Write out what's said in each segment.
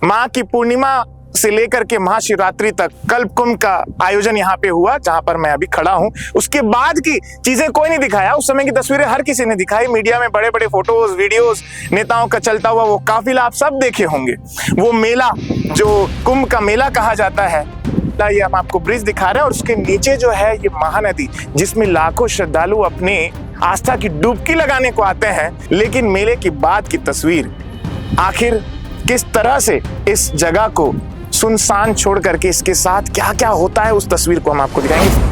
माँ की पूर्णिमा से लेकर के महाशिवरात्रि तक कल्प कुंभ का आयोजन यहाँ पे हुआ, जहां पर मैं अभी खड़ा हूँ। उसके बाद की चीजें कोई नहीं दिखाया, उस समय की तस्वीरें हर किसी ने दिखाई, मीडिया में बड़े बड़े फोटोज वीडियोस, नेताओं का चलता हुआ वो काफिला आप सब देखे होंगे। वो मेला जो कुंभ का मेला कहा जाता है, ये हम आपको ब्रिज दिखा रहे हैं और उसके नीचे जो है ये महानदी, जिसमें लाखों श्रद्धालु अपने आस्था की डुबकी लगाने को आते हैं। लेकिन मेले की बाद की तस्वीर, आखिर किस तरह से इस जगह को सुनसान छोड़ करके इसके साथ क्या क्या होता है, उस तस्वीर को हम आपको दिखाएंगे।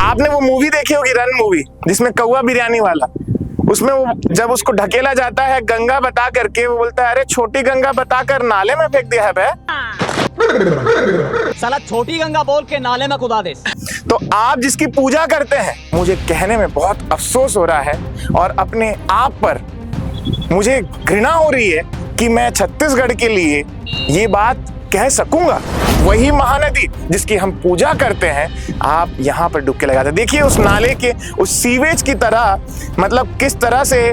आपने वो मूवी देखी होगी, रन मूवी, जिसमें कौवा बिरयानी वाला, उसमें वो जब उसको ढकेला जाता है गंगा बता करके, वो बोलता है अरे छोटी गंगा बताकर नाले में फेंक दिया है बे। साला छोटी गंगा बोल के नाले में खुदा दे। तो आप जिसकी पूजा करते हैं, मुझे कहने में बहुत अफसोस हो रहा है और अपने आप पर मुझे घृणा हो रही है कि मैं छत्तीसगढ़ के लिए ये बात कह सकूंगा। वही महानदी जिसकी हम पूजा करते हैं, आप यहाँ पर डुबकी लगाते हैं। देखिए उस नाले के उस सीवेज की तरह, मतलब किस तरह से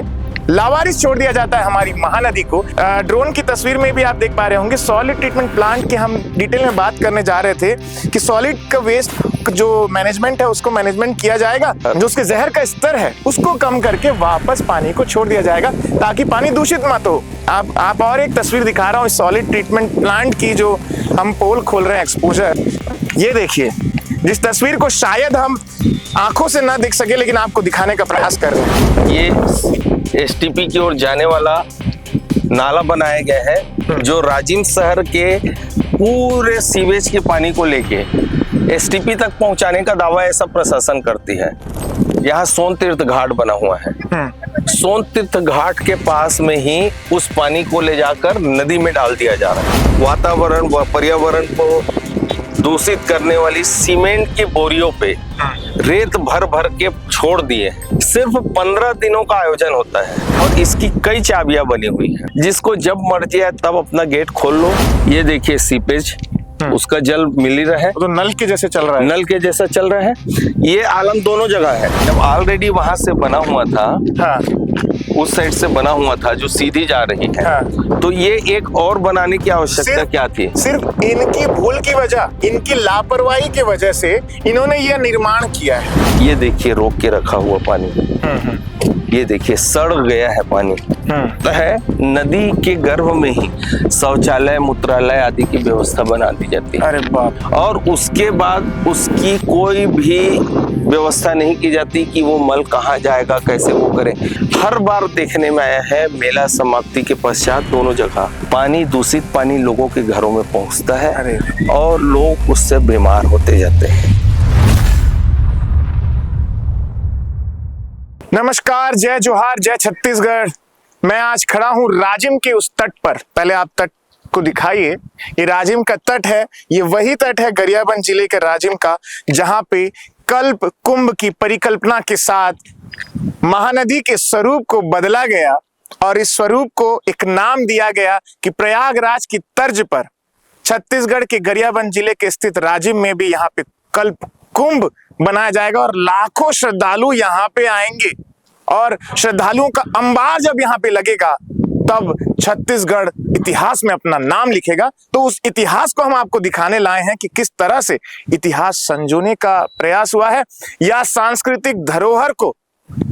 लावारिस छोड़ दिया जाता है हमारी महानदी को। ड्रोन की तस्वीर में भी आप देख पा रहे होंगे, सॉलिड ट्रीटमेंट प्लांट के हम डिटेल में बात करने जा रहे थे कि सॉलिड का वेस्ट जो मैनेजमेंट है उसको मैनेजमेंट किया जाएगा, जो उसके जहर का स्तर है उसको कम करके वापस पानी को छोड़ दिया जाएगा ताकि पानी दूषित मत हो। आप और एक तस्वीर दिखा रहा हूँ सॉलिड ट्रीटमेंट प्लांट की, जो हम पोल खोल रहे हैं, एक्सपोजर। ये देखिए, जिस तस्वीर को शायद हम आंखों से ना दिख सके लेकिन आपको दिखाने का प्रयास कर रहे हैं। ये एसटीपी की ओर जाने वाला नाला बनाया गया है, जो राजिम शहर के पूरे सीवेज के पानी को लेके एसटीपी तक पहुंचाने का दावा ऐसा प्रशासन करती है। यहाँ सोन तीर्थ घाट बना हुआ है। सोन तीर्थ घाट के पास में ही उस पानी को ले जाकर नदी में डाल दिया जा रहा है। वातावरण व पर्यावरण को दूषित करने वाली सीमेंट की बोरियों पे रेत भर भर के छोड़ दिए। सिर्फ 15 दिनों का आयोजन होता है और इसकी कई चाबियां बनी हुई हैं, जिसको जब मर्जी है तब अपना गेट खोल लो। ये देखिए सीपेज, उसका जल मिल ही रहा है, तो नल के जैसे चल रहा है, नल के जैसा चल रहा है। ये आलम दोनों जगह है। जब ऑलरेडी वहां से बना हुआ था, हाँ, उस साइड से बना हुआ था जो सीधी जा रही है, हाँ। तो ये एक और बनाने की आवश्यकता क्या थी? सिर्फ इनकी भूल की वजह, इनकी लापरवाही की वजह से इन्होंने ये निर्माण किया है। ये देखिए रोक के रखा हुआ पानी, ये देखिए सड़ गया है पानी। तो है नदी के गर्भ में ही शौचालय, मूत्रालय आदि की व्यवस्था बना दी जाती है। अरे बाप। और उसके बाद उसकी कोई भी व्यवस्था नहीं की जाती कि वो मल कहाँ जाएगा, कैसे वो करे। हर बार देखने में आया है मेला समाप्ति के पश्चात दोनों जगह पानी, दूषित पानी लोगों के घरों में पहुंचता है और लोग उससे बीमार होते जाते हैं। नमस्कार, जय जोहार, जय छत्तीसगढ़। मैं आज खड़ा हूँ राजिम के उस तट पर। पहले आप तट को दिखाइए, ये राजिम का तट है। ये वही तट है गरियाबंद जिले के राजिम का, जहां पे कल्प कुंभ की परिकल्पना के साथ महानदी के स्वरूप को बदला गया और इस स्वरूप को एक नाम दिया गया कि प्रयागराज की तर्ज पर छत्तीसगढ़ के गरियाबंद जिले के स्थित राजिम में भी यहाँ पे कल्प कुंभ बनाया जाएगा और लाखों श्रद्धालु यहाँ पे आएंगे और श्रद्धालुओं का अंबार जब यहाँ पे लगेगा तब छत्तीसगढ़ इतिहास में अपना नाम लिखेगा। तो उस इतिहास को हम आपको दिखाने लाए हैं कि किस तरह से इतिहास संजोने का प्रयास हुआ है या सांस्कृतिक धरोहर को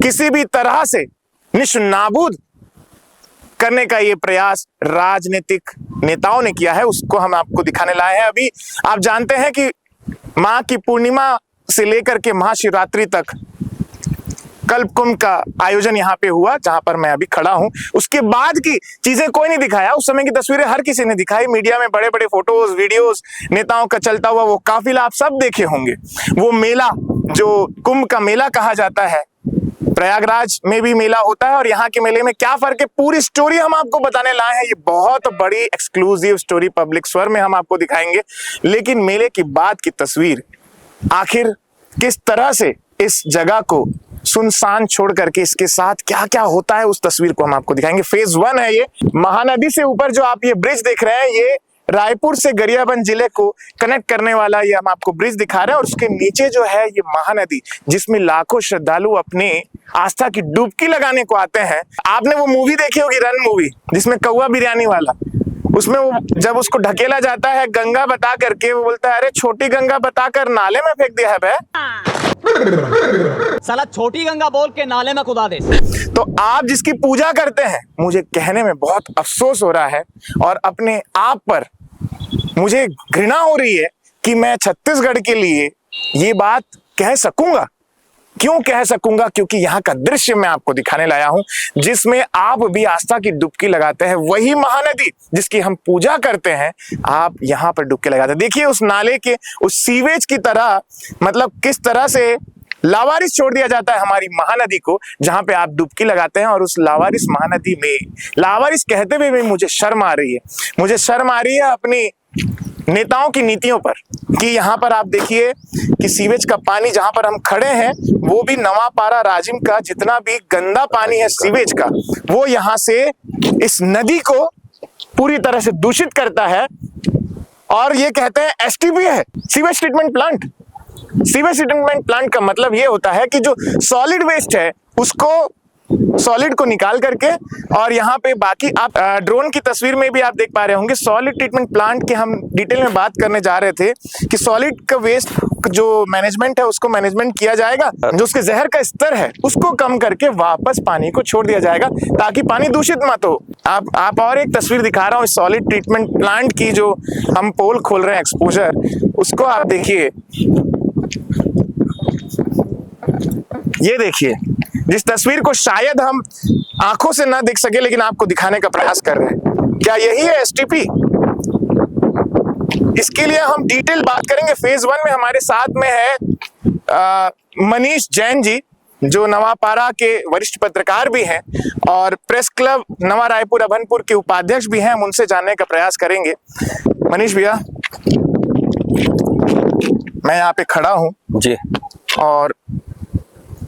किसी भी तरह से निष्नाबूद करने का ये प्रयास राजनीतिक नेताओं ने किया है, उसको हम आपको दिखाने लाए हैं। अभी आप जानते हैं कि मां की पूर्णिमा से लेकर के महाशिवरात्रि तक कल्प कुंभ का आयोजन यहाँ पे हुआ, जहां पर मैं अभी खड़ा हूं। उसके बाद की चीजें कोई नहीं दिखाया, उस समय की तस्वीरें हर किसी ने दिखाई, मीडिया में बड़े बड़े फोटोज वीडियोस, नेताओं का चलता हुआ वो काफिला आप सब देखे होंगे। वो मेला जो कुंभ का मेला कहा जाता है, प्रयागराज में भी मेला होता है और यहाँ के मेले में क्या फर्क है, पूरी स्टोरी हम आपको बताने लाए हैं। ये बहुत बड़ी एक्सक्लूसिव स्टोरी पब्लिक स्वर में हम आपको दिखाएंगे। लेकिन मेले की बाद की तस्वीर, आखिर किस तरह से इस जगह को सुनसान छोड़ करके इसके साथ क्या क्या होता है, उस तस्वीर को हम आपको दिखाएंगे। फेज 1 है ये। महानदी से ऊपर जो आप ये ब्रिज देख रहे हैं, ये रायपुर से गरियाबंद जिले को कनेक्ट करने वाला ये हम आपको ब्रिज दिखा रहे हैं। और उसके नीचे जो है ये महानदी, जिसमें लाखों श्रद्धालु अपने आस्था की डुबकी लगाने को आते हैं। आपने वो मूवी देखी होगी, रन मूवी, जिसमें कौवा बिरयानी वाला, उसमें वो जब उसको ढकेला जाता है गंगा बता करके, वो बोलता है अरे छोटी गंगा बताकर नाले में फेंक दिया है बे। साला छोटी गंगा बोल के नाले में खुदा दे। तो आप जिसकी पूजा करते हैं, मुझे कहने में बहुत अफसोस हो रहा है और अपने आप पर मुझे घृणा हो रही है कि मैं छत्तीसगढ़ के लिए ये बात कह सकूंगा। क्यों कह सकूंगा? क्योंकि यहाँ का दृश्य मैं आपको दिखाने लाया हूं, जिसमें आप भी आस्था की डुबकी लगाते हैं। वही महानदी जिसकी हम पूजा करते हैं, आप यहाँ पर डुबकी लगाते हैं। देखिए उस नाले के, उस सीवेज की तरह, मतलब किस तरह से लावारिस छोड़ दिया जाता है हमारी महानदी को, जहां पे आप डुबकी लगाते हैं। और उस लावारिस महानदी में, लावारिस कहते हुए भी मुझे शर्म आ रही है। मुझे शर्म आ रही है अपनी नेताओं की नीतियों पर, कि यहाँ पर आप देखिए कि सीवेज का पानी जहां पर हम खड़े हैं, वो भी नवापारा राजिम का जितना भी गंदा पानी है सीवेज का, वो यहाँ से इस नदी को पूरी तरह से दूषित करता है। और ये कहते हैं एसटीपी है, sewage treatment plant. Sewage treatment plant का मतलब ये होता है कि जो सॉलिड वेस्ट है उसको, सॉलिड को निकाल करके, और यहाँ पे बाकी आप ड्रोन की तस्वीर में भी आप देख पा रहे होंगे, सॉलिड ट्रीटमेंट प्लांट के हम डिटेल में बात करने जा रहे थे कि सॉलिड का वेस्ट जो मैनेजमेंट है उसको मैनेजमेंट किया जाएगा, जो उसके जहर का स्तर है उसको कम करके वापस पानी को छोड़ दिया जाएगा ताकि पानी दूषित मत हो। आप और एक तस्वीर दिखा रहा हूँ सॉलिड ट्रीटमेंट प्लांट की, जो हम पोल खोल रहे हैं एक्सपोजर, उसको आप देखिए। ये देखिए, जिस तस्वीर को शायद हम आंखों से ना देख सके लेकिन आपको दिखाने का प्रयास कर रहे हैं। क्या यही है एसटीपी? इसके लिए हम डिटेल बात करेंगे। फेज 1 में हमारे साथ में है मनीष जैन जी, जो नवापारा के वरिष्ठ पत्रकार भी हैं और प्रेस क्लब नवा रायपुर अभनपुर के उपाध्यक्ष भी हैं। हम उनसे जानने का प्रयास करेंगे। मनीष भैया, मैं यहाँ पे खड़ा हूँ जी, और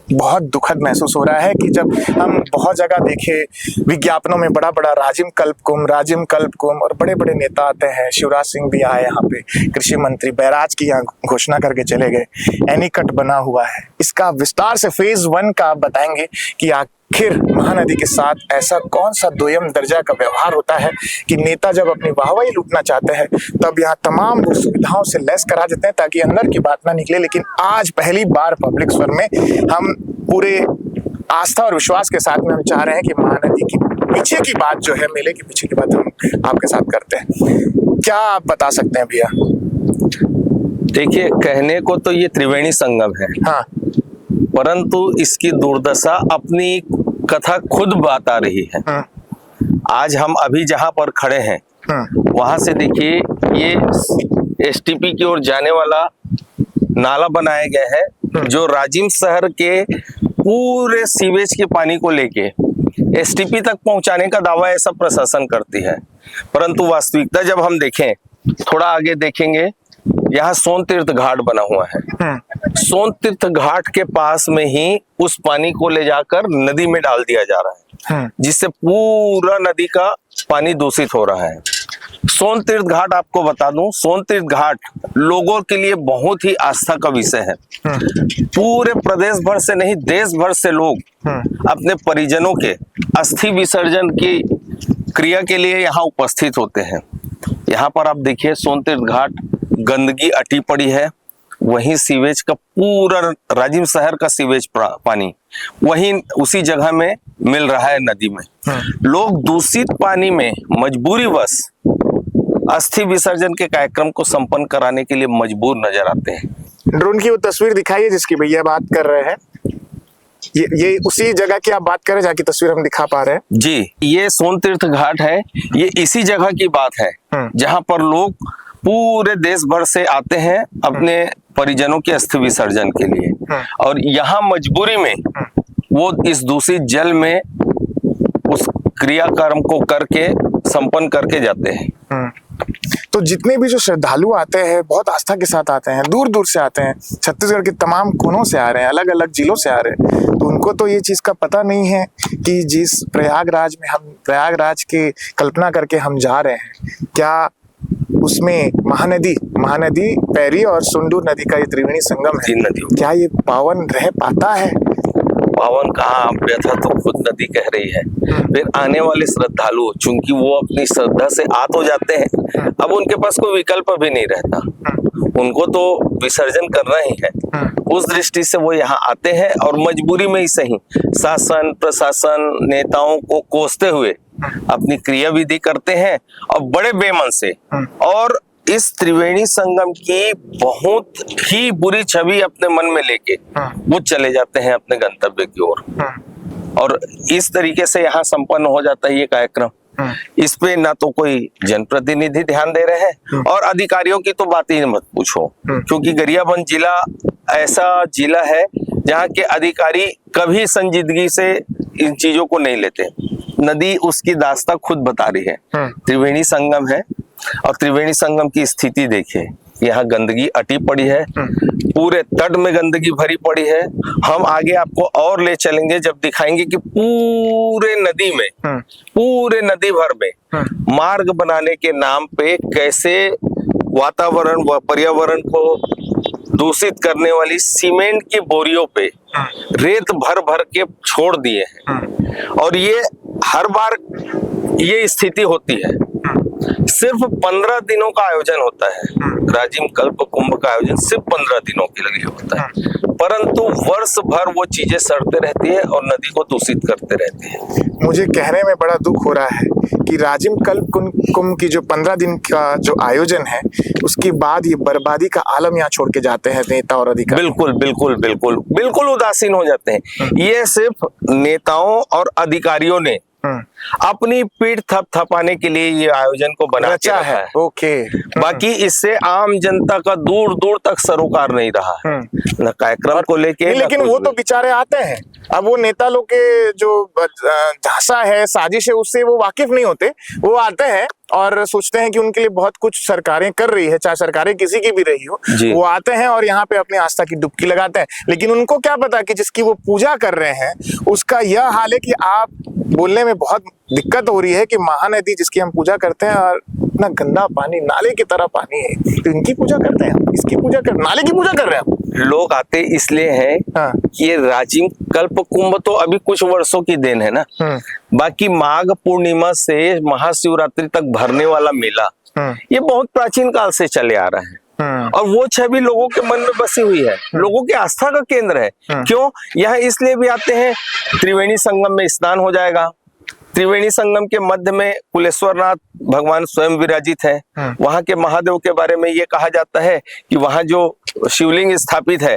बहुत दुखद महसूस हो रहा है कि जब हम बहुत जगह देखे विज्ञापनों में बड़ा बड़ा राजिम कल्प कुंभ और बड़े बड़े नेता आते हैं, शिवराज सिंह भी आए यहाँ पे, कृषि मंत्री बैराज की यहाँ घोषणा करके चले गए, एनीकट बना हुआ है। इसका विस्तार से फेज 1 का आप बताएंगे कि आखिर महानदी के साथ ऐसा कौन सा दोयम दर्जा का व्यवहार होता है कि नेता जब अपनी वाहवाही लूटना चाहते हैं तब यहाँ तमाम सुविधाओं से लैस करा देते हैं ताकि अंदर की बात ना निकले। लेकिन आज पहली बार पब्लिक स्वर में हम पूरे आस्था और विश्वास के साथ में हम चाह रहे हैं कि महानदी की पीछे की बात जो है, मेले के पीछे की बात हम आपके साथ करते हैं। क्या आप बता सकते हैं भैया? देखिए, कहने को तो ये त्रिवेणी संगम है, हाँ, परंतु इसकी दुर्दशा अपनी कथा खुद बता रही है। आज हम अभी जहां पर खड़े हैं वहां से देखिए, ये एसटीपी की ओर जाने वाला नाला बनाया गया है, जो राजिम शहर के पूरे सीवेज के पानी को लेके एसटीपी तक पहुंचाने का दावा ऐसा प्रशासन करती है। परंतु वास्तविकता जब हम देखें, थोड़ा आगे देखेंगे, यहाँ सोन तीर्थ घाट बना हुआ है। सोन तीर्थ घाट के पास में ही उस पानी को ले जाकर नदी में डाल दिया जा रहा है, जिससे पूरा नदी का पानी दूषित हो रहा है। सोन तीर्थ घाट, आपको बता दूं, सोन तीर्थ घाट लोगों के लिए बहुत ही आस्था का विषय है। पूरे प्रदेश भर से नहीं, देश भर से लोग अपने परिजनों के अस्थि विसर्जन की क्रिया के लिए यहाँ उपस्थित होते हैं। यहाँ पर आप देखिए, सोन तीर्थ घाट गंदगी अटी पड़ी है, वहीं सीवेज का पूरा राजिम शहर का सीवेज पानी वहीं उसी जगह में मिल रहा है नदी में। लोग दूषित पानी में मजबूरीवश अस्थि विसर्जन के कार्यक्रम को संपन्न कराने के लिए मजबूर नजर आते हैं। ड्रोन की वो तस्वीर दिखाइए जिसकी भैया बात कर रहे हैं। ये उसी जगह की आप बात कर रहे हैं जहाँ की तस्वीर हम दिखा पा रहे हैं। जी, ये सोन तीर्थ घाट है। ये इसी जगह की बात है जहाँ पर लोग पूरे देश भर से आते हैं अपने परिजनों के अस्थि विसर्जन के लिए, और यहाँ मजबूरी में वो इस दूषित जल में उस क्रियाकर्म को करके संपन्न करके जाते हैं। तो जितने भी जो श्रद्धालु आते हैं बहुत आस्था के साथ आते हैं, दूर दूर से आते हैं, छत्तीसगढ़ के तमाम कोनों से आ रहे हैं, अलग अलग जिलों से आ रहे हैं, तो उनको तो ये चीज का पता नहीं है कि जिस प्रयागराज में हम प्रयागराज की कल्पना करके हम जा रहे हैं, क्या उसमें महानदी पैरी और सुंडूर नदी का ये त्रिवेणी संगम है, क्या ये पावन रह पाता है? पावन कहाँ, व्यथा तो खुद नदी कह रही है। फिर आने वाले श्रद्धालु चूंकि वो अपनी श्रद्धा से आ तो जाते हैं, अब उनके पास कोई विकल्प भी नहीं रहता, उनको तो विसर्जन करना ही है। उस दृष्टि से वो यहाँ आते हैं और मजबूरी में ही सही शासन प्रशासन नेताओं को कोसते हुए अपनी क्रिया विधि करते हैं और बड़े बेमन से, और इस त्रिवेणी संगम की बहुत ही बुरी छवि अपने मन में लेके वो चले जाते हैं अपने गंतव्य की ओर, और इस तरीके से यहाँ संपन्न हो जाता है ये कार्यक्रम। इस पे ना तो कोई जनप्रतिनिधि ध्यान दे रहे हैं और अधिकारियों की तो बात ही मत पूछो, क्योंकि गरियाबंद जिला ऐसा जिला है जहाँ के अधिकारी कभी संजीदगी से इन चीजों को नहीं लेते। नदी उसकी दास्ता खुद बता रही है, त्रिवेणी संगम है और त्रिवेणी संगम की स्थिति देखिए, यहाँ गंदगी अटी पड़ी है, पूरे तट में गंदगी भरी पड़ी है। हम आगे आपको और ले चलेंगे जब दिखाएंगे कि पूरे नदी भर में मार्ग बनाने के नाम पे कैसे वातावरण व पर्यावरण को दूषित करने वाली सीमेंट की बोरियों पे रेत भर भर के छोड़ दिए हैं, और ये हर बार ये स्थिति होती है। सिर्फ 15 दिनों का आयोजन होता है, राजिम कल्प कुंभ का आयोजन सिर्फ 15 दिनों के लिए होता है, परंतु वर्ष भर वो चीजें सड़ते रहती है और नदी को दूषित करते रहती है। मुझे कहने में बड़ा दुख हो रहा है कि राजिम कल्प कुंभ की जो 15 दिन का जो आयोजन है उसके बाद ये बर्बादी का आलम यहाँ छोड़ के जाते हैं नेता और अधिकारी। बिल्कुल उदासीन हो जाते हैं। ये सिर्फ नेताओं और अधिकारियों ने अपनी पीठ थपथपाने के लिए ये आयोजन को बना के रखा है। ओके। बाकी इससे आम जनता का दूर दूर तक सरोकार नहीं रहा है न कार्यक्रम को लेके। लेकिन वो तो बेचारे आते हैं, अब वो नेता लोग के जो झांसा है साजिश है उससे वो वाकिफ नहीं होते, वो आते हैं और सोचते हैं कि उनके लिए बहुत कुछ सरकारें कर रही है, चाहे सरकारें किसी की भी रही हो, वो आते हैं और यहाँ पे अपनी आस्था की डुबकी लगाते हैं। लेकिन उनको क्या पता कि जिसकी वो पूजा कर रहे हैं उसका यह हाल है कि आप बोलने में बहुत दिक्कत हो रही है कि महानदी जिसकी हम पूजा करते हैं और इतना गंदा पानी नाले की तरह पानी है, तो इनकी पूजा करते हैं, इसकी पूजा कर नाले की पूजा कर रहे हैं। लोग आते इसलिए हैं कि ये राजिम कल्प कुंभ तो अभी कुछ वर्षों की देन है ना, बाकी माघ पूर्णिमा से महाशिवरात्रि तक भरने वाला मेला ये बहुत प्राचीन काल से चले आ रहा है, और वो छवि लोगों के मन में बसी हुई है, लोगों की आस्था का केंद्र है। क्यों यहाँ इसलिए भी आते हैं, त्रिवेणी संगम में स्नान हो जाएगा, त्रिवेणी संगम के मध्य में कुलेश्वरनाथ भगवान स्वयं विराजित है, वहां के महादेव के बारे में ये कहा जाता है कि वहां जो शिवलिंग स्थापित है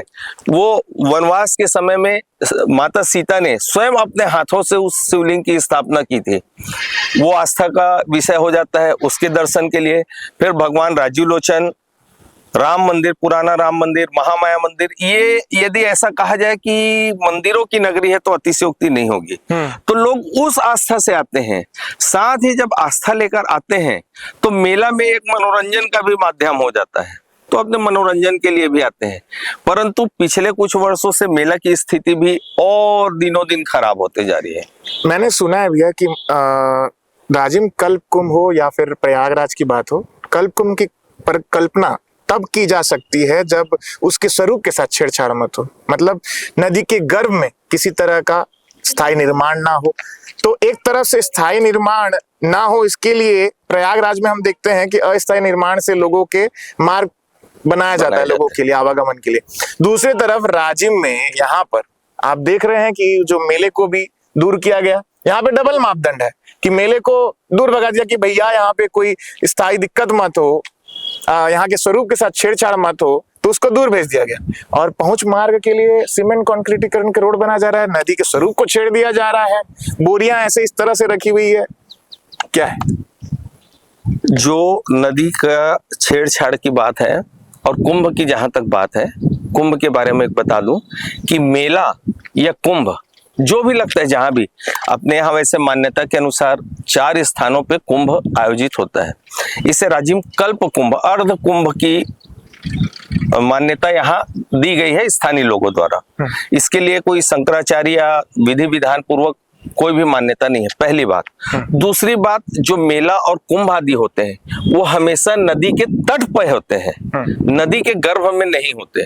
वो वनवास के समय में माता सीता ने स्वयं अपने हाथों से उस शिवलिंग की स्थापना की थी। वो आस्था का विषय हो जाता है उसके दर्शन के लिए। फिर भगवान राजीव लोचन, राम मंदिर, पुराना राम मंदिर, महामाया मंदिर, ये यदि ऐसा कहा जाए कि मंदिरों की नगरी है तो अतिशयोक्ति नहीं होगी। तो लोग उस आस्था से आते हैं। साथ ही जब आस्था लेकर आते हैं तो मेला में एक मनोरंजन का भी माध्यम हो जाता है, तो अपने मनोरंजन के लिए भी आते हैं। परंतु पिछले कुछ वर्षों से मेला की स्थिति भी और दिनों दिन खराब होते जा रही है। मैंने सुना है भैया कि राजिम कल्प कुंभ हो या फिर प्रयागराज की बात हो, कल्प कुंभ की कल्पना तब की जा सकती है जब उसके स्वरूप के साथ छेड़छाड़ मत हो, मतलब नदी के गर्भ में किसी तरह का स्थायी निर्माण ना हो। तो एक तरफ से स्थायी निर्माण ना हो, इसके लिए प्रयागराज में हम देखते हैं कि अस्थायी निर्माण से लोगों के मार्ग बनाया जाता है लोगों के लिए, आवागमन के लिए। दूसरी तरफ राजिम में यहाँ पर आप देख रहे हैं कि जो मेले को भी दूर किया गया। यहाँ पे डबल मापदंड है कि मेले को दूर भगा दिया कि भैया यहाँ पे कोई स्थायी दिक्कत मत हो, यहाँ के स्वरूप के साथ छेड़छाड़ मत हो, तो उसको दूर भेज दिया गया। और पहुंच मार्ग के लिए सीमेंट कंक्रीटीकरण का रोड बना जा रहा है, नदी के स्वरूप को छेड़ दिया जा रहा है, बोरियां ऐसे इस तरह से रखी हुई है। क्या है जो नदी का छेड़छाड़ की बात है और कुंभ की जहां तक बात है, कुंभ के बारे में एक बता दूं कि मेला या कुंभ जो भी लगता है, जहां भी अपने यहाँ वैसे मान्यता के अनुसार 4 स्थानों पे कुंभ आयोजित होता है। इसे राजिम कल्प कुंभ, अर्ध कुंभ की मान्यता यहाँ दी गई है स्थानीय लोगों द्वारा। इसके लिए कोई शंकराचार्य या विधि विधान पूर्वक कोई भी मान्यता नहीं है, पहली बात। दूसरी बात, जो मेला और कुंभ आदि होते हैं वो हमेशा नदी के तट पर होते हैं, नदी के गर्भ में नहीं होते।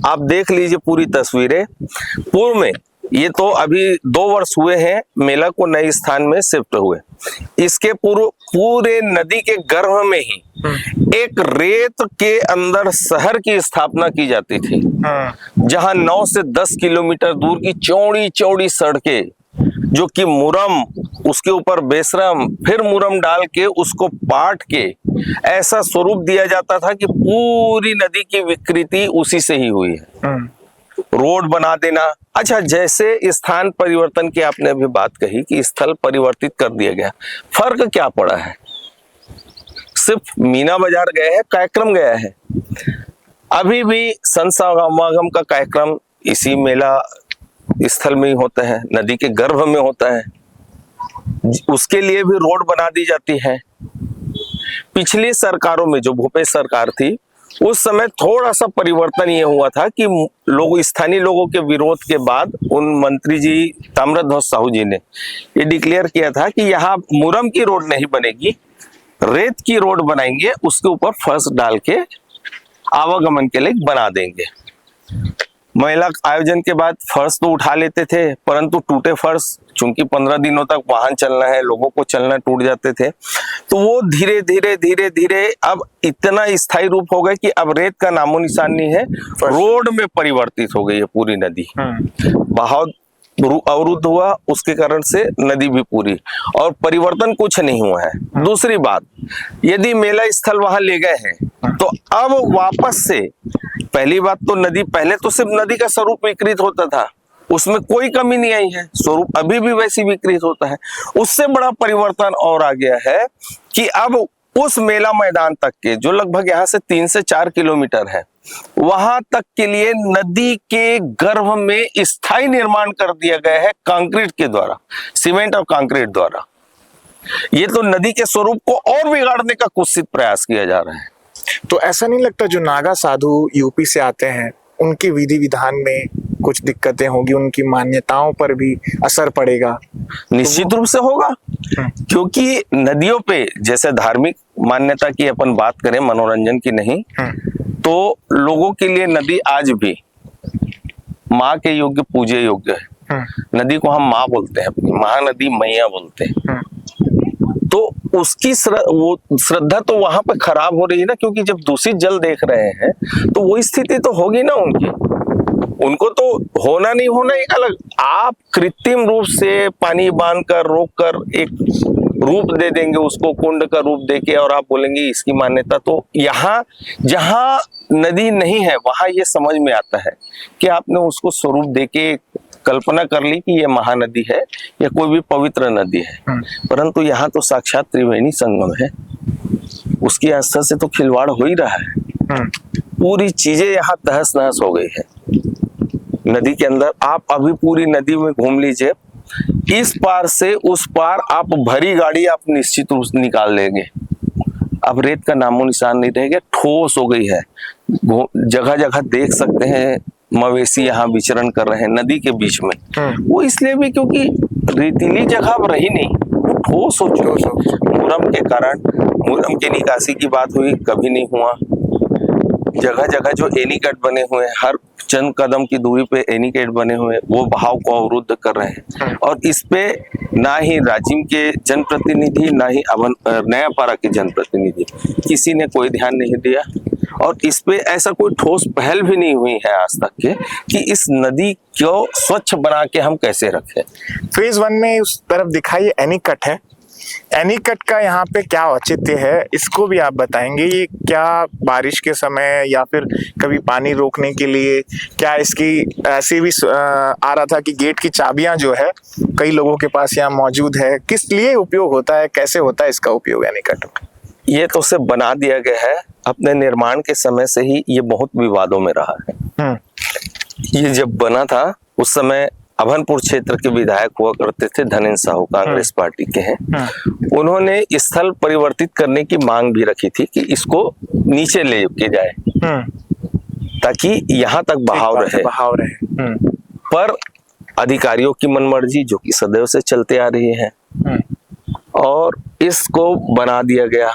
आप देख लीजिए पूरी तस्वीरें। पूर्व में ये तो अभी 2 वर्ष हुए हैं मेला को नए स्थान में शिफ्ट हुए, इसके पूर्व पूरे नदी के गर्भ में ही एक रेत के अंदर शहर की स्थापना की जाती थी, जहां 9 से 10 किलोमीटर दूर की चौड़ी चौड़ी सड़कें, जो कि मुरम, उसके ऊपर बेसरम, फिर मुरम डाल के उसको पाट के ऐसा स्वरूप दिया जाता था कि पूरी नदी की विकृति उसी से ही हुई है। रोड बना देना। अच्छा, जैसे स्थान परिवर्तन की आपने अभी बात कही कि स्थल परिवर्तित कर दिया गया, फर्क क्या पड़ा है? सिर्फ मीना बाजार गए हैं, कार्यक्रम गया है, अभी भी संत समागम का कार्यक्रम इसी मेला स्थल में ही होता है, नदी के गर्भ में होता है, उसके लिए भी रोड बना दी जाती है। पिछली सरकारों में जो भूपेश सरकार थी उस समय थोड़ा सा परिवर्तन ये हुआ था कि लोग, स्थानीय लोगों के विरोध के बाद उन मंत्री जी ताम्रध्वज साहू जी ने ये डिक्लेयर किया था कि यहाँ मुरम की रोड नहीं बनेगी, रेत की रोड बनाएंगे, उसके ऊपर फर्श डाल के आवागमन के लिए बना देंगे। मेला आयोजन के बाद फर्श तो उठा लेते थे, परंतु टूटे फर्श, चूंकि 15 दिनों तक वाहन चलना है, लोगों को चलना, टूट जाते थे, तो वो धीरे धीरे धीरे धीरे अब इतना स्थायी रूप हो गया कि अब रेत का नामो निशान नहीं है, रोड में परिवर्तित हो गई है पूरी नदी। बहाव अवरुद्ध हुआ, उसके कारण से नदी भी पूरी, और परिवर्तन कुछ नहीं हुआ है। दूसरी बात, यदि मेला स्थल वहां ले गए हैं तो अब वापस से, पहली बात तो नदी, पहले तो सिर्फ नदी का स्वरूप विकृत होता था, उसमें कोई कमी नहीं आई है, स्वरूप अभी भी वैसी विकृत होता है। उससे बड़ा परिवर्तन और आ गया है कि अब उस मेला मैदान तक के, जो लगभग यहाँ से 3 से 4 किलोमीटर है, वहां तक के लिए नदी के गर्भ में स्थायी निर्माण कर दिया गया है कंक्रीट के द्वारा, सीमेंट और कंक्रीट द्वारा। ये तो नदी के स्वरूप को और बिगाड़ने का कुत्सित प्रयास किया जा रहा है। तो ऐसा नहीं लगता जो नागा साधु यूपी से आते हैं उनके विधि विधान में कुछ दिक्कतें होगी, उनकी मान्यताओं पर भी असर पड़ेगा? निश्चित रूप से होगा, क्योंकि नदियों पे, जैसे धार्मिक मान्यता की अपन बात करें, मनोरंजन की नहीं, तो लोगों के लिए नदी आज भी माँ के योग्य, पूज्य योग्य है। नदी को हम माँ बोलते हैं, अपनी महानदी मैया बोलते हैं। तो उसकी वो श्रद्धा तो वहां पे खराब हो रही है ना, क्योंकि जब दूषित जल देख रहे हैं तो वो स्थिति तो होगी ना उनकी। उनको तो होना नहीं होना एक अलग, आप कृत्रिम रूप से पानी बांधकर, रोककर एक रूप दे देंगे उसको, कुंड का रूप देके, और आप बोलेंगे इसकी मान्यता। तो यहाँ जहाँ नदी नहीं है वहां ये समझ में आता है कि आपने उसको स्वरूप देके कल्पना कर ली कि ये महानदी है या कोई भी पवित्र नदी है, परंतु यहाँ तो साक्षात त्रिवेणी संगम है, उसकी आस्था से तो खिलवाड़ हो ही रहा है। पूरी चीजें यहाँ तहस नहस हो गई है नदी के अंदर। आप अभी पूरी नदी में घूम लीजिए, इस पार से उस पार आप भरी गाड़ी आप निश्चित रूप से निकाल लेंगे, अब रेत का नामो निशान नहीं रहेगा, ठोस हो गई है। जगह जगह देख सकते हैं मवेशी यहाँ विचरण कर रहे हैं नदी के बीच में, वो इसलिए भी क्योंकि रेतीली जगह अब रही नहीं, वो ठोस हो चुकी है मुरम के कारण। मुरम के निकासी की बात हुई, कभी नहीं हुआ। जगह जगह जो एनीकट बने हुए हैं, हर चंद कदम की दूरी पे एनीकट बने हुए हैं, वो बहाव को अवरुद्ध कर रहे हैं। और इस पे ना ही राजिम के जनप्रतिनिधि, ना ही नयापारा के जनप्रतिनिधि, किसी ने कोई ध्यान नहीं दिया। और इस पे ऐसा कोई ठोस पहल भी नहीं हुई है आज तक के कि इस नदी को स्वच्छ बना के हम कैसे रखें। फेज 1 में उस तरफ दिखाई एनीकट है, एनीकट का यहाँ पे क्या औचित्य है, इसको भी आप बताएंगे। ये क्या बारिश के समय या फिर कभी पानी रोकने के लिए, क्या इसकी ऐसे भी आ रहा था कि गेट की चाबियां जो है कई लोगों के पास यहाँ मौजूद है, किस लिए उपयोग होता है, कैसे होता है इसका उपयोग एनीकट? ये तो उसे बना दिया गया है, अपने निर्माण के समय से ही ये बहुत विवादों में रहा है। ये जब बना था उस समय अभनपुर क्षेत्र के विधायक हुआ करते थे धनेन्द्र साहू, कांग्रेस पार्टी के हैं। उन्होंने स्थल परिवर्तित करने की मांग भी रखी थी कि इसको नीचे ले के जाए ताकि यहाँ तक बहाव रहे। पर अधिकारियों की मनमर्जी, जो कि सदैव से चलते आ रही है, और इसको बना दिया गया,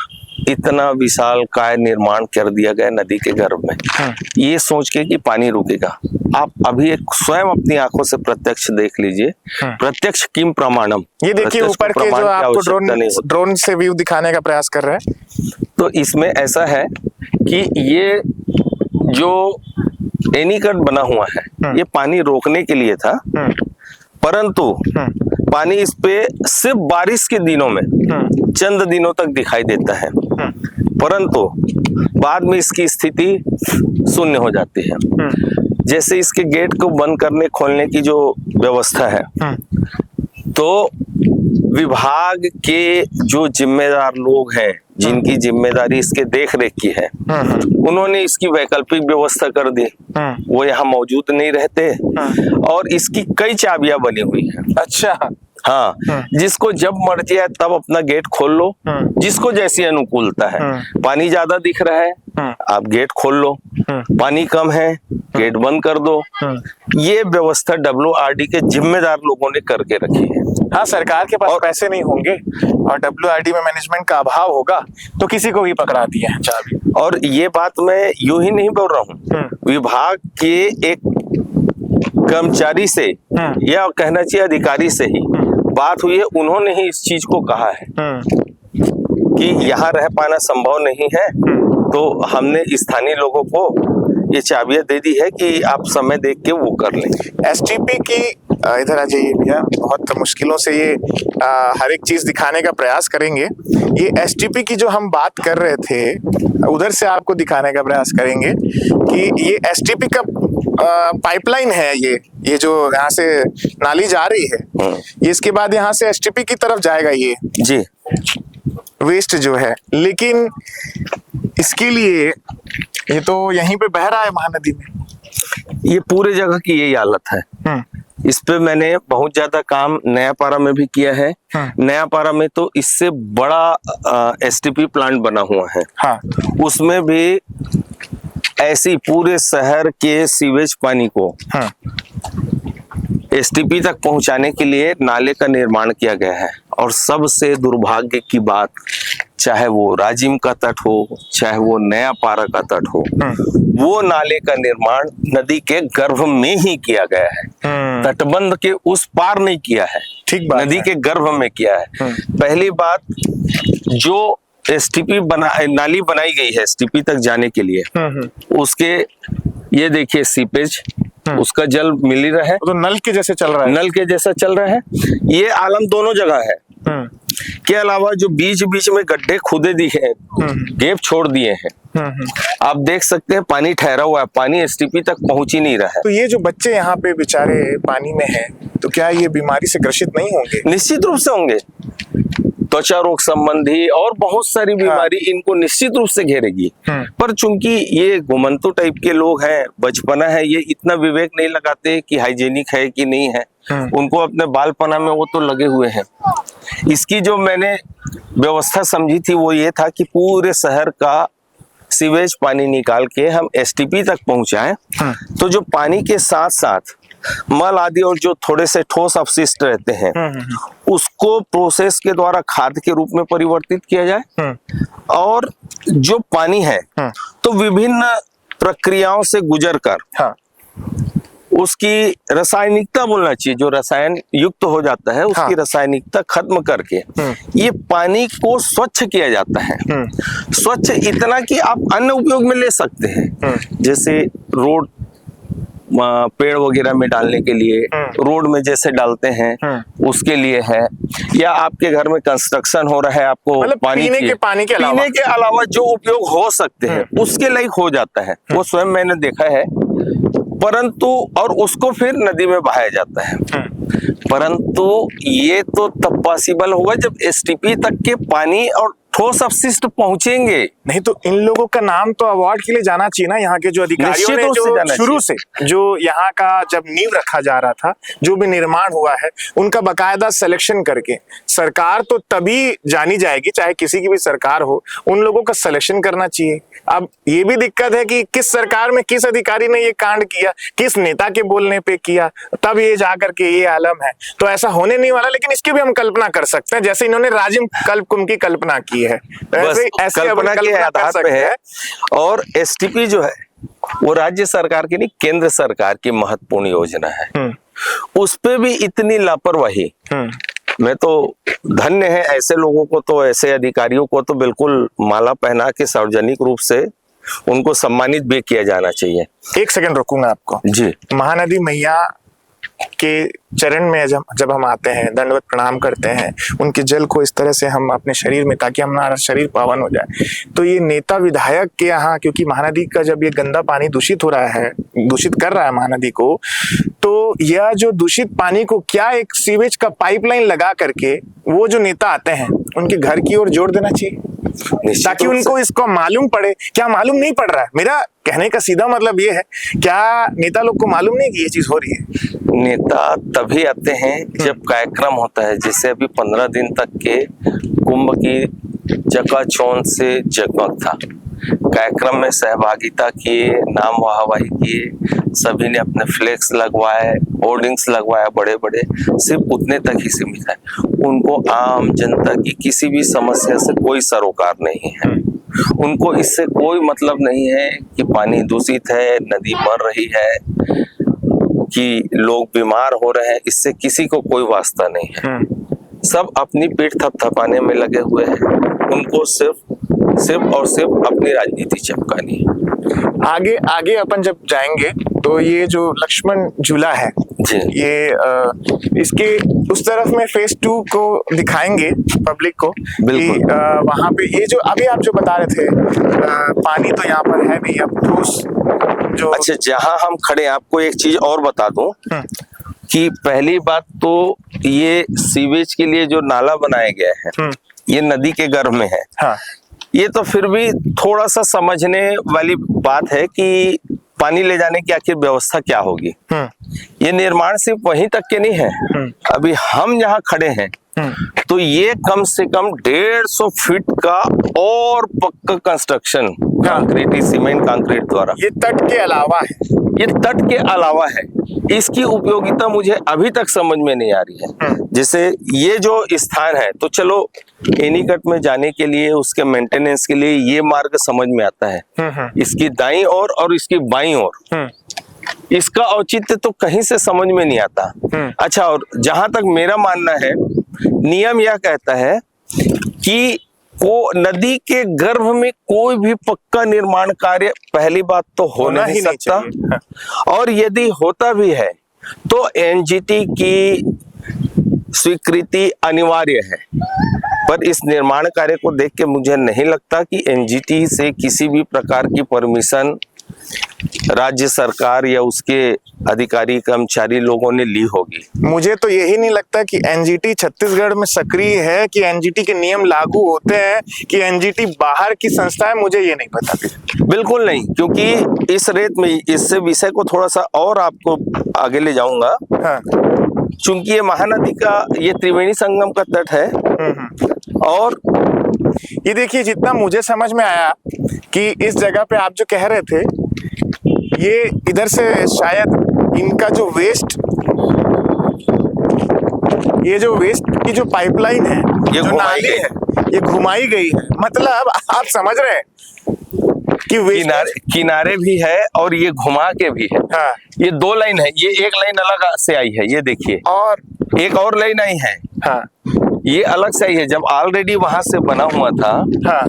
इतना विशाल काय निर्माण कर दिया गया नदी के गर्भ में, ये सोच के कि पानी रुकेगा। आप अभी एक स्वयं अपनी आंखों से प्रत्यक्ष देख लीजिए, प्रत्यक्ष किम प्रमाणम। ये देखिए ऊपर के जो आपको ड्रोन से व्यू दिखाने का प्रयास कर रहे हैं, तो इसमें ऐसा है कि ये जो एनीकट बना हुआ है ये पानी रोकने के लिए था, परंतु पानी इस पे सिर्फ बारिश के दिनों में चंद दिनों तक दिखाई देता है, परंतु बाद में इसकी स्थिति शून्य हो जाती है। जैसे इसके गेट को बंद करने खोलने की जो व्यवस्था है, तो विभाग के जो जिम्मेदार लोग हैं, जिनकी जिम्मेदारी इसके देख रेख की है, उन्होंने इसकी वैकल्पिक व्यवस्था कर दी। वो यहाँ मौजूद नहीं रहते और इसकी कई चाबियां बनी हुई हैं। अच्छा, हाँ, जिसको जब मर्जी है तब अपना गेट खोल लो, जिसको जैसी अनुकूलता है। पानी ज्यादा दिख रहा है, आप गेट खोल लो, पानी कम है, गेट बंद कर दो। ये व्यवस्था WRD के जिम्मेदार लोगों ने करके रखी है। हाँ, सरकार के पास पैसे नहीं होंगे और WRD में मैनेजमेंट का अभाव होगा तो किसी को भी पकड़ा दिया है चाबी। और ये बात मैं यूं ही नहीं बोल रहा हूँ, विभाग के एक कर्मचारी से या कहना चाहिए अधिकारी से ही बात हुई है, उन्होंने ही इस चीज को कहा है कि यहाँ रह पाना संभव नहीं है, तो हमने स्थानीय लोगों को ये चाबियां दे दी है कि आप समय देख के वो कर लें। STP की इधर आ जाइए भैया, बहुत मुश्किलों से ये हर एक चीज दिखाने का प्रयास करेंगे। ये STP की जो हम बात कर रहे थे, उधर से आपको दिखाने का प्रयास करेंगे कि ये STP का पाइपलाइन है। ये जो यहाँ से नाली जा रही है, ये इसके बाद यहाँ से STP की तरफ जाएगा ये जी वेस्ट जो है, लेकिन इसके लिए ये तो यहीं पे बह रहा है महानदी में। ये पूरे जगह की यही हालत है। इस पे मैंने बहुत ज्यादा काम नयापारा में भी किया है। नयापारा में तो इससे बड़ा STP प्लांट बना हुआ है। हाँ। उसमें भी ऐसी पूरे शहर के सीवेज पानी को STP तक पहुंचाने के लिए नाले का निर्माण किया गया है। और सबसे दुर्भाग्य की बात, चाहे वो राजिम का तट हो, चाहे वो नयापारा का तट हो, वो नाले का निर्माण नदी के गर्भ में ही किया गया है। तटबंध के उस पार नहीं किया है, ठीक बात नदी के गर्भ में किया है। पहली बात, जो STP नाली बनाई गई है STP तक जाने के लिए, उसके ये देखिए सीपेज, उसका जल मिल ही रहा है, तो नल के जैसे चल रहा है, नल के जैसा चल रहा है। ये आलम दोनों जगह है। के अलावा जो बीच बीच में गड्ढे खुदे दिए, गैप छोड़ दिए हैं, आप देख सकते हैं पानी ठहरा हुआ है, पानी STP तक पहुंच ही नहीं रहा है। तो ये जो बच्चे यहाँ पे बेचारे पानी में हैं, तो क्या ये बीमारी से ग्रसित नहीं होंगे? निश्चित रूप से होंगे। त्वचा रोग संबंधी और बहुत सारी बीमारी इनको निश्चित रूप से घेरेगी। पर चूंकि ये घुमंतु टाइप के लोग हैं, बचपना है, ये इतना विवेक नहीं लगाते कि हाइजेनिक है कि नहीं है। उनको अपने बालपना में वो तो लगे हुए हैं। इसकी जो मैंने व्यवस्था समझी थी वो ये था कि पूरे शहर का सीवेज पानी निकाल के हम STP तक पहुंचाएं, तो जो पानी के साथ साथ मल आदि और जो थोड़े से ठोस अपशिष्ट रहते हैं, उसको प्रोसेस के द्वारा खाद के रूप में परिवर्तित किया जाए। और जो पानी है तो विभिन्न प्रक्रियाओं से गुजर कर हाँ उसकी रासायनिकता बोलना चाहिए, जो रसायन युक्त हो जाता है उसकी रासायनिकता खत्म करके ये पानी को स्वच्छ किया जाता है। स्वच्छ इतना कि आप अन्य उपयोग में ले सकते हैं, जैसे रोड पेड़ वगैरह में डालने के लिए, रोड में जैसे डालते हैं उसके लिए है, या आपके घर में कंस्ट्रक्शन हो रहा है, आपको मतलब पानी के अलावा जो उपयोग हो सकते हैं उसके लायक हो जाता है। वो स्वयं मैंने देखा है, परंतु और उसको फिर नदी में बहाया जाता है। परंतु ये तो तब पॉसिबल होगा जब एसटीपी तक के पानी और ठोस अपशिष्ट पहुंचेंगे। नहीं तो इन लोगों का नाम तो अवार्ड के लिए जाना चाहिए ना, यहाँ के जो अधिकारियों ने जो शुरू से जो यहाँ का जब नींव रखा जा रहा था, जो भी निर्माण हुआ है, उनका बकायदा सिलेक्शन करके सरकार तो तभी जानी जाएगी, चाहे किसी की भी सरकार हो, उन लोगों का सिलेक्शन करना चाहिए। अब ये भी दिक्कत है कि किस सरकार में किस अधिकारी ने ये कांड किया, किस नेता के बोलने पे किया, तब ये जाकर के ये आलम है। तो ऐसा होने नहीं वाला, लेकिन इसकी भी हम कल्पना कर सकते हैं, जैसे इन्होंने राजिम कल्पकुंभ की कल्पना की है, ऐसे कल्पना के आधार पे है। और एसटीपी जो है वो राज्य सरकार की नहीं, केंद्र सरकार की महत्वपूर्ण योजना है। उस पे भी इतनी लापरवाही, मैं तो धन्य है ऐसे लोगों को, तो ऐसे अधिकारियों को तो बिल्कुल माला पहना के सार्वजनिक रूप से उनको सम्मानित भी किया जाना चाहिए। एक सेकंड रोकूंगा आपको जी। महानदी मैया के चरण में जब हम आते हैं, दंडवत प्रणाम करते हैं, उनके जल को इस तरह से हम अपने शरीर में, ताकि हमारा शरीर पावन हो जाए, तो ये नेता विधायक के यहाँ, क्योंकि महानदी का जब ये गंदा पानी दूषित हो रहा है, दूषित कर रहा है महानदी को, तो यह जो दूषित पानी को क्या एक सीवेज का पाइपलाइन लगा करके वो जो नेता आते हैं उनके घर की ओर जोड़ देना चाहिए, ताकि उनको इसको मालूम पड़े। क्या मालूम नहीं पड़ रहा है? मेरा कहने का सीधा मतलब ये है, क्या नेता लोग को मालूम नहीं कि ये चीज हो रही है? नेता तभी आते हैं जब कार्यक्रम होता है, जैसे अभी 15 दिन तक के कुंभ की चकाचौंध से जगमग था, कार्यक्रम में सहभागिता किए, नाम वाहवाही किए, सभी ने अपने फ्लेक्स लगवाए, होर्डिंग्स लगवाए बड़े बड़े, सिर्फ उतने तक ही सीमित है। उनको आम जनता की किसी भी समस्या से कोई सरोकार नहीं है। उनको इससे कोई मतलब नहीं है कि पानी दूषित है, नदी मर रही है, कि लोग बीमार हो रहे हैं, इससे किसी को कोई वास्ता नहीं है। सब अपनी पीठ थपथपाने में लगे हुए हैं। उनको सिर्फ और सिर्फ अपनी राजनीति चमकानी। आगे अपन जब जाएंगे तो ये जो लक्ष्मण झूला है जी, ये इसके उस तरफ में फेज 2 को दिखाएंगे पब्लिक को, कि वहां पे ये जो अभी आप जो बता रहे थे, पानी तो यहाँ पर है नहीं, अब ठोस जो। अच्छा, जहाँ हम खड़े, आपको एक चीज और बता दूं कि पहली बात तो ये सीवेज के लिए जो नाला बनाया गया है ये नदी के गर्भ में है। हाँ। ये तो फिर भी थोड़ा सा समझने वाली बात है कि पानी ले जाने की आखिर व्यवस्था क्या होगी। ये निर्माण सिर्फ वहीं तक के नहीं है। अभी हम यहाँ खड़े हैं तो ये कम से कम 150 फीट का और पक्का कंस्ट्रक्शन कंक्रीट, सीमेंट कंक्रीट द्वारा, ये तट के अलावा है, ये तट के अलावा है। इसकी उपयोगिता मुझे अभी तक समझ में नहीं आ रही है। जैसे ये जो स्थान है, तो चलो एनीकट में जाने के लिए, उसके मेंटेनेंस के लिए ये मार्ग समझ में आता है, इसकी दाईं ओर और इसकी बाईं ओर, इसका औचित्य तो कहीं से समझ में नहीं आता। अच्छा, और जहां तक मेरा मानना है, नियम यह कहता है कि को नदी के गर्भ में कोई भी पक्का निर्माण कार्य पहली बात तो हो नहीं सकता, और यदि होता भी है तो एनजीटी की स्वीकृति अनिवार्य है। पर इस निर्माण कार्य को देख के मुझे नहीं लगता कि एनजीटी से किसी भी प्रकार की परमिशन राज्य सरकार या उसके अधिकारी कर्मचारी लोगों ने ली होगी। मुझे तो यही नहीं लगता कि एनजीटी छत्तीसगढ़ में सक्रिय है, कि एनजीटी के नियम लागू होते हैं, कि एनजीटी बाहर की संस्था है, मुझे ये नहीं पता। बिल्कुल नहीं, क्योंकि इस रेत में इससे विषय को थोड़ा सा और आपको आगे ले जाऊंगा। हाँ। चूंकि ये महानदी का, ये त्रिवेणी संगम का तट है, और ये देखिए जितना मुझे समझ में आया कि इस जगह पे आप जो कह रहे थे, ये इधर से शायद इनका जो वेस्ट, ये जो वेस्ट की जो पाइपलाइन है, ये जो नाली है, ये घुमाई गई है। मतलब आप समझ रहे हैं, कि किनारे भी है और ये घुमा के भी है। हाँ। ये 2 लाइन है, ये एक लाइन अलग से आई है, ये देखिए, और एक और लाइन आई है, हाँ ये अलग से आई है। जब ऑलरेडी वहां से बना हुआ था, हाँ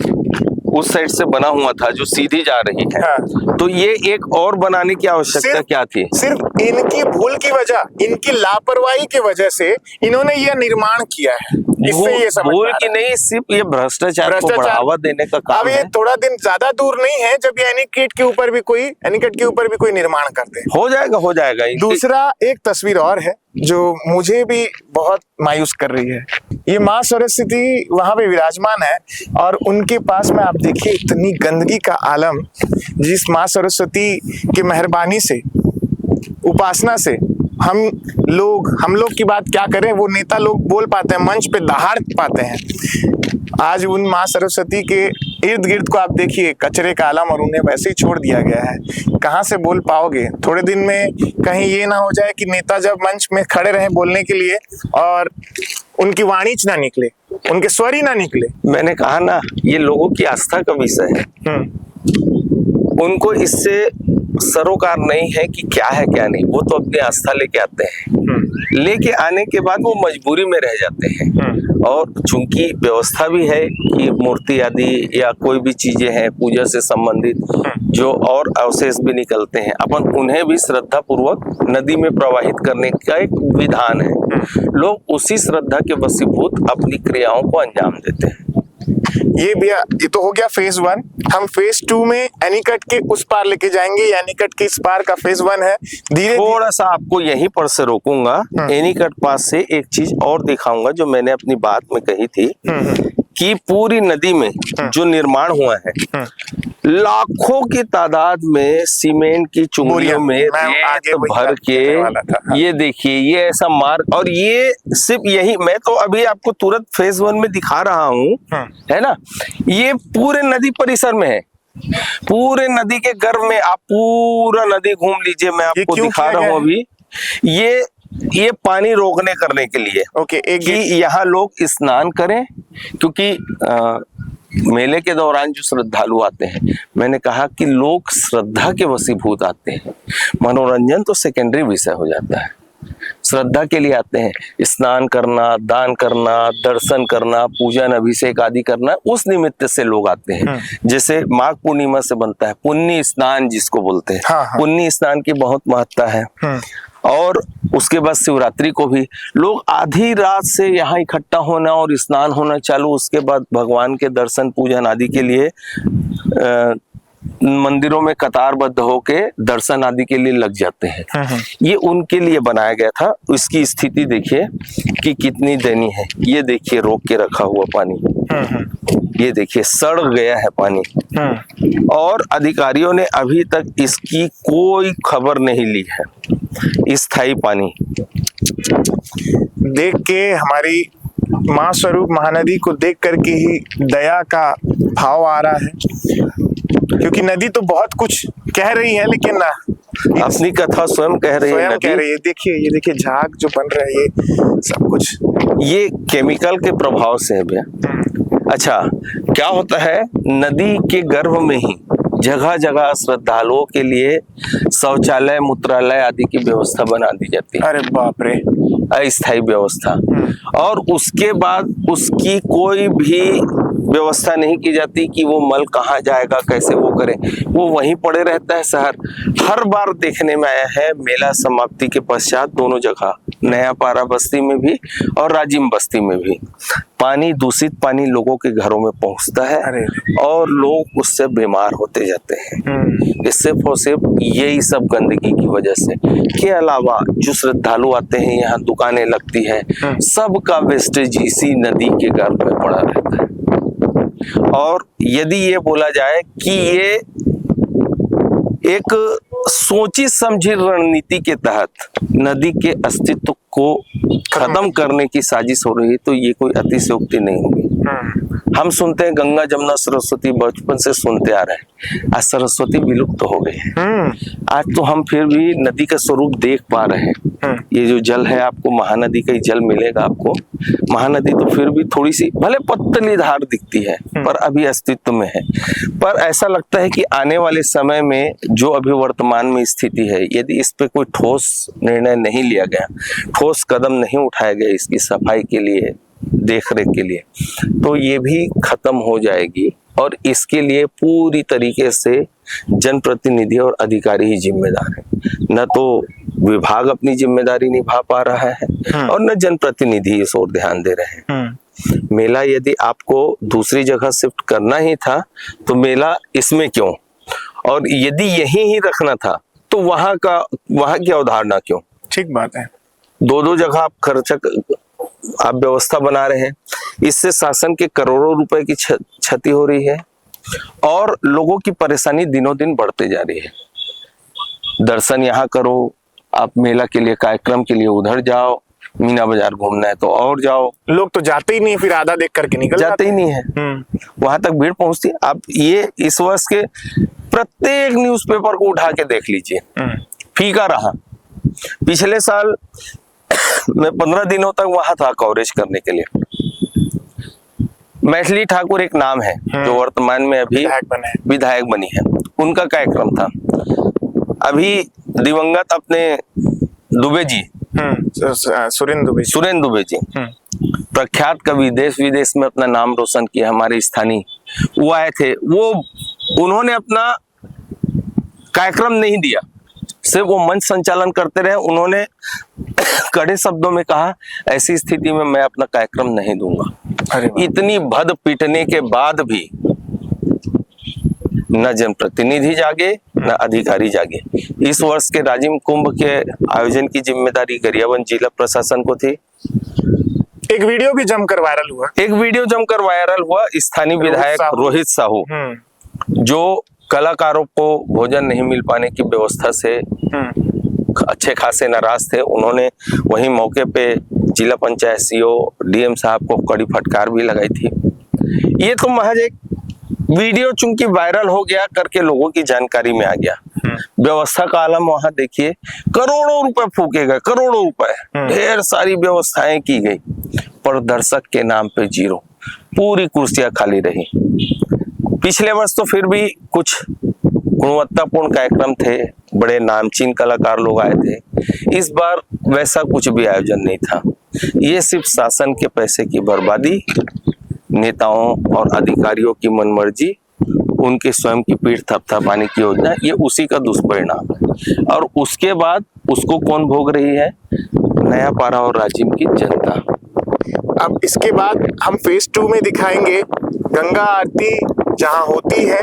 उस साइड से बना हुआ था जो सीधी जा रही है, हाँ। तो ये एक और बनाने की आवश्यकता क्या थी? सिर्फ इनकी भूल की वजह, इनकी लापरवाही की वजह से इन्होंने यह निर्माण किया है। इससे ये समझ भूल में आ की रहा है। नहीं, सिर्फ ये भ्रष्टाचार को बढ़ावा देने का काम अब ये है। थोड़ा दिन ज्यादा दूर नहीं है जब ये एनीकट के ऊपर भी कोई निर्माण करते हैं। हो जाएगा। दूसरा एक तस्वीर और है जो मुझे भी बहुत मायूस कर रही है। ये माँ सरस्वती वहां पे विराजमान है और उनके पास में आप देखिए इतनी गंदगी का आलम, जिस माँ सरस्वती की मेहरबानी से, उपासना से हम लोग की बात क्या करें, वो नेता लोग बोल पाते हैं, मंच पे दहाड़ पाते हैं। आज उन माँ सरस्वती के इर्द गिर्द को आप देखिए कचरे का आलम, और उन्हें वैसे ही छोड़ दिया गया है। कहाँ से बोल पाओगे? थोड़े दिन में कहीं ये ना हो जाए कि नेता जब मंच में खड़े रहे बोलने के लिए और उनकी वाणी ना निकले, उनके स्वर ही ना निकले। मैंने कहा ना, ये लोगों की आस्था का विषय है। उनको इससे सरोकार नहीं है कि क्या है क्या नहीं, वो तो अपनी आस्था लेके आते हैं। लेके आने के बाद वो मजबूरी में रह जाते हैं। और चूंकि व्यवस्था भी है कि मूर्ति आदि या कोई भी चीजें हैं पूजा से संबंधित जो और अवशेष भी निकलते हैं, अपन उन्हें भी श्रद्धा पूर्वक नदी में प्रवाहित करने का एक विधान है। लोग उसी श्रद्धा के वशीभूत अपनी क्रियाओं को अंजाम देते हैं। ये तो हो गया फेज 1। हम फेज 2 में एनीकट के उस पार लेके जाएंगे। एनीकट के इस पार का फेज 1 है। धीरे थोड़ा सा आपको यहीं पर से रोकूंगा। एनीकट पास से एक चीज और दिखाऊंगा जो मैंने अपनी बात में कही थी कि पूरी नदी में जो निर्माण हुआ है, लाखों की तादाद में सीमेंट की चुंगलियों में रेत भर के, ये देखिए ये ऐसा मार्ग, और ये सिर्फ यही, मैं तो अभी आपको तुरंत फेज 1 में दिखा रहा हूँ, है ना। ये पूरे नदी परिसर में है, पूरे नदी के गर्भ में। आप पूरा नदी घूम लीजिए, मैं आपको दिखा रहा हूँ अभी। ये पानी रोकने करने के लिए कि यहाँ लोग स्नान करें, क्योंकि मेले के दौरान जो श्रद्धालु आते हैं, मैंने कहा कि लोग श्रद्धा के वशीभूत आते हैं। मनोरंजन तो सेकेंडरी विषय हो जाता है, श्रद्धा के लिए आते हैं। स्नान करना, दान करना, दर्शन करना, पूजन अभिषेक आदि करना, उस निमित्त से लोग आते हैं। जैसे माघ पूर्णिमा से बनता है पुण्य स्नान, जिसको बोलते हैं। पुण्य स्नान की बहुत महत्ता है। और उसके बाद शिवरात्रि को भी लोग आधी रात से यहाँ इकट्ठा होना और स्नान होना चालू, उसके बाद भगवान के दर्शन पूजन आदि के लिए मंदिरों में कतारबद्ध होके दर्शन आदि के लिए लग जाते हैं। ये उनके लिए बनाया गया था। इसकी स्थिति देखिए कि कितनी दयनीय है। ये देखिए रोक के रखा हुआ पानी, ये देखिए सड़ गया है पानी, और अधिकारियों ने अभी तक इसकी कोई खबर नहीं ली है। स्थायी पानी देख के हमारी माँ स्वरूप महानदी को देख करके ही दया का भाव आ रहा है, क्योंकि नदी तो बहुत कुछ कह रही है लेकिन ना अपनी कथा स्वयं कह रही है। ये देखिए झाग जो बन रहा है, ये सब कुछ ये केमिकल के प्रभाव से है भैया। अच्छा, क्या होता है, नदी के गर्भ में ही जगह जगह श्रद्धालुओं के लिए शौचालय, मूत्रालय आदि की व्यवस्था बना दी जाती है। अरे बाप रे, अस्थायी व्यवस्था। और उसके बाद उसकी कोई भी व्यवस्था नहीं की जाती कि वो मल कहाँ जाएगा, कैसे वो करे, वो वहीं पड़े रहता है। शहर हर बार देखने में आया है, मेला समाप्ति के पश्चात दोनों जगह, नया पारा बस्ती में भी और राजिम बस्ती में भी, पानी, दूषित पानी लोगों के घरों में पहुंचता है और लोग उससे बीमार होते जाते हैं। इससे सिर्फ यही सब गंदगी की वजह से, के अलावा जो श्रद्धालु आते हैं, यहाँ दुकानें लगती है, सबका वेस्टेज इसी नदी के गर्भ में पड़ा रहता है। और यदि ये बोला जाए कि ये एक सोची समझी रणनीति के तहत नदी के अस्तित्व को खत्म करने की साजिश हो रही है, तो ये कोई अतिशयोक्ति नहीं होगी। हम सुनते हैं गंगा जमुना सरस्वती, बचपन से सुनते आ रहे हैं। आज सरस्वती विलुप्त हो गई है। आज तो हम फिर भी नदी का स्वरूप देख पा रहे हैं। ये जो जल है, आपको महानदी का ही जल मिलेगा। आपको महानदी तो फिर भी थोड़ी सी भले पतली धार दिखती है, पर अभी अस्तित्व में है। पर ऐसा लगता है कि आने वाले समय में जो अभी वर्तमान में स्थिति है, यदि इस पे कोई ठोस निर्णय नहीं लिया गया, ठोस कदम नहीं उठाया गया इसकी सफाई के लिए, देख रेख के लिए, तो ये भी खत्म हो जाएगी। और इसके लिए पूरी तरीके से जनप्रतिनिधि और अधिकारी ही जिम्मेदार है। न तो विभाग अपनी जिम्मेदारी निभा पा रहा है और न जनप्रतिनिधि इस ओर ध्यान दे रहे हैं। मेला यदि आपको दूसरी जगह शिफ्ट करना ही था तो मेला इसमें क्यों, और यदि यही ही रखना था तो वहां की अवधारणा क्यों? ठीक बात है। दो जगह आप खर्चा आप व्यवस्था बना रहे हैं, इससे शासन के करोड़ों रुपए की क्षति हो रही है और लोगों की परेशानी दिनों दिन बढ़ते जा रही है। दर्शन यहाँ करो, आप मेला के लिए, कार्यक्रम के लिए उधर जाओ, मीना बाजार घूमना है तो और जाओ। लोग तो जाते ही नहीं, फिर आधा देख करके निकल जाते ही नहीं है। वहां तक भीड़ पहुंचती। आप ये इस वर्ष के प्रत्येक न्यूज़पेपर को उठा के देख लीजिए, फीका रहा। पिछले साल मैं 15 दिनों तक वहां था कवरेज करने के लिए। मैथिली ठाकुर एक नाम है जो वर्तमान में अभी विधायक बनी है, उनका कार्यक्रम था। अभी दिवंगत अपने दुबे जी, सुरेंद्र दुबे जी, प्रख्यात कवि, देश विदेश में अपना नाम रोशन किया, हमारे स्थानीय, वो आए थे। वो उन्होंने अपना कार्यक्रम नहीं दिया, सिर्फ वो मंच संचालन करते रहे। उन्होंने कड़े शब्दों में कहा, ऐसी स्थिति में मैं अपना कार्यक्रम नहीं दूंगा। इतनी भद पीटने के बाद भी न जनप्रतिनिधि जागे न अधिकारी जागे। इस वर्ष के राजिम कुंभ के आयोजन की जिम्मेदारी गरियाबंद जिला प्रशासन को थी। एक वीडियो भी जमकर वायरल हुआ। स्थानीय विधायक रोहित साहू, जो कलाकारों को भोजन नहीं मिल पाने की व्यवस्था से अच्छे खासे नाराज थे, उन्होंने वहीं मौके पे जिला पंचायत सीओ, डीएम साहब को कड़ी फटकार भी लगाई थी। ये तो महज एक वीडियो चूंकि वायरल हो गया करके लोगों की जानकारी में आ गया। व्यवस्था का आलम वहां देखिए, करोड़ों रुपए फूके गए, करोड़ों रुपए, ढेर सारी व्यवस्थाएं की गई, पर दर्शक के नाम पे जीरो। पूरी कुर्सियां खाली रही। पिछले वर्ष तो फिर भी कुछ गुणवत्तापूर्ण कार्यक्रम थे, बड़े नामचीन कलाकार लोग आए थे। इस बार वैसा कुछ भी आयोजन नहीं था। ये सिर्फ शासन के पैसे की बर्बादी, नेताओं और अधिकारियों की मनमर्जी, उनके स्वयं की पीठ थपथपाने की योजना, ये उसी का दुष्परिणाम है। और उसके बाद उसको कौन भोग रही है? नया पारा और राजिम की जनता। अब इसके बाद हम फेज 2 में दिखाएंगे गंगा आरती जहां होती है।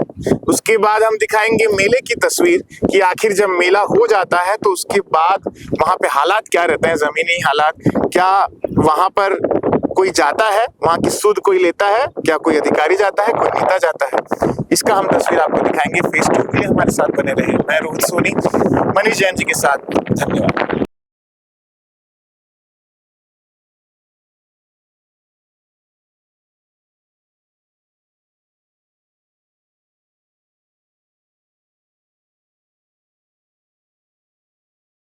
उसके बाद हम दिखाएंगे मेले की तस्वीर कि आखिर जब मेला हो जाता है तो उसके बाद वहां पे हालात क्या रहते हैं, जमीनी हालात क्या, वहां पर कोई जाता है, वहां की सुध कोई लेता है क्या, कोई अधिकारी जाता है, कोई नेता जाता है। इसका हम तस्वीर आपको दिखाएंगे। फेज 2 के लिए हमारे साथ बने रहे। मैं रोहित सोनी, मनीष जैन जी के साथ। धन्यवाद।